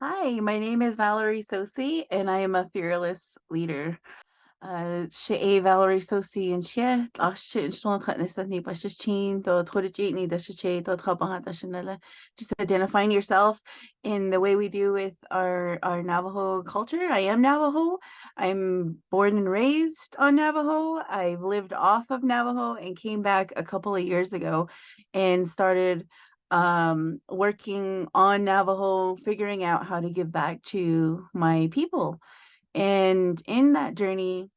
Hi, my name is Valerie Tsosie, and I am a fearless leader. She Valerie Tsosie and she just identifying yourself in the way we do with our Navajo culture. I am Navajo. I'm born and raised on Navajo. I've lived off of Navajo and came back a couple of years ago and started working on Navajo, figuring out how to give back to my people. And in that journey,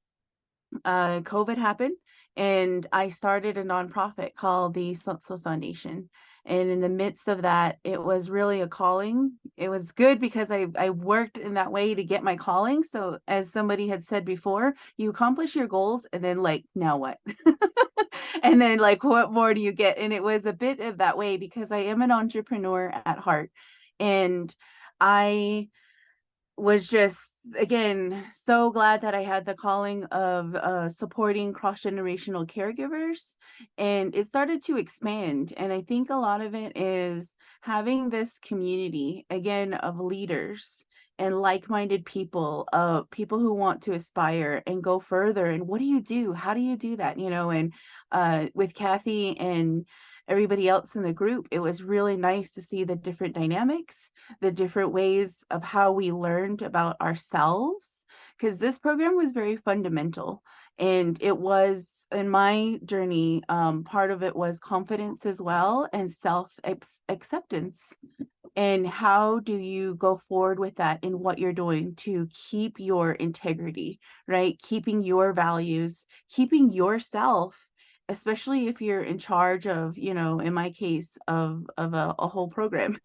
COVID happened, and I started a nonprofit called the Tsoh Foundation. And in the midst of that, it was really a calling. It was good because I worked in that way to get my calling. So as somebody had said before, you accomplish your goals, and then like now what? And then like what more do you get? And it was a bit of that way because I am an entrepreneur at heart, and I was just again so glad that I had the calling of supporting cross-generational caregivers, and it started to expand. And I think a lot of it is having this community again of leaders and like-minded people, people who want to aspire and go further. And what do you do? How do you do that? And with Kathy and everybody else in the group, it was really nice to see the different dynamics, the different ways of how we learned about ourselves, because this program was very fundamental. And it was in my journey, part of it was confidence as well and self acceptance. And how do you go forward with that in what you're doing to keep your integrity, right? Keeping your values, keeping yourself, especially if you're in charge of, in my case, of a whole program.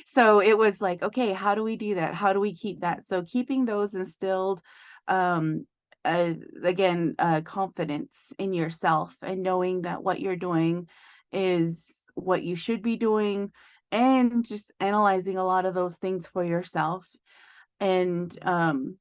So it was like, okay, how do we do that? How do we keep that? So keeping those instilled, um, again, confidence in yourself and knowing that what you're doing is what you should be doing, and just analyzing a lot of those things for yourself, and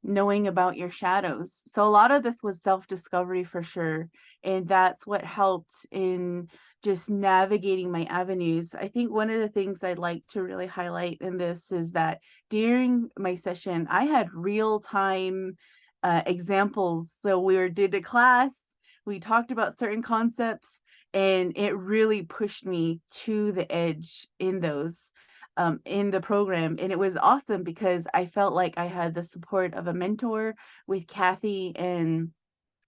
knowing about your shadows. So a lot of this was self-discovery for sure, and that's what helped in just navigating my avenues. I think one of the things I'd like to really highlight in this is that during my session, I had real-time examples. So did a class, we talked about certain concepts, and it really pushed me to the edge in the program. And it was awesome because I felt like I had the support of a mentor with Kathy and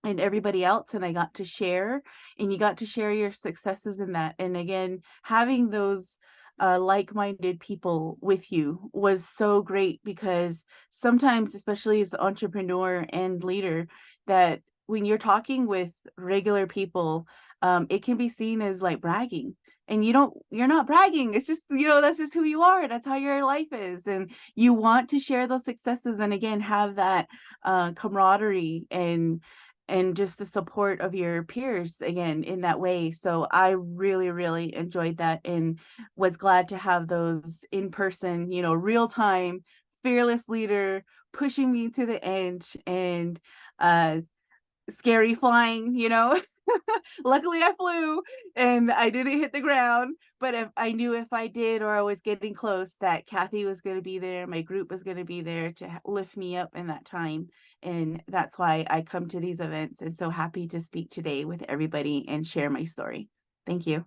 everybody else, and I got to share, and you got to share your successes in that. And again, having those like-minded people with you was so great, because sometimes, especially as an entrepreneur and leader, that when you're talking with regular people, it can be seen as like bragging. And you're not bragging. It's just, that's just who you are. That's how your life is. And you want to share those successes, and again, have that camaraderie and just the support of your peers again in that way. So I really, really enjoyed that, and was glad to have those in person, real time, fearless leader pushing me to the edge, and uh scary flying. Luckily I flew and I didn't hit the ground, but if I knew if I did or I was getting close, that Kathy was going to be there, my group was going to be there to lift me up in that time. And that's why I come to these events, and so happy to speak today with everybody and share my story. Thank you.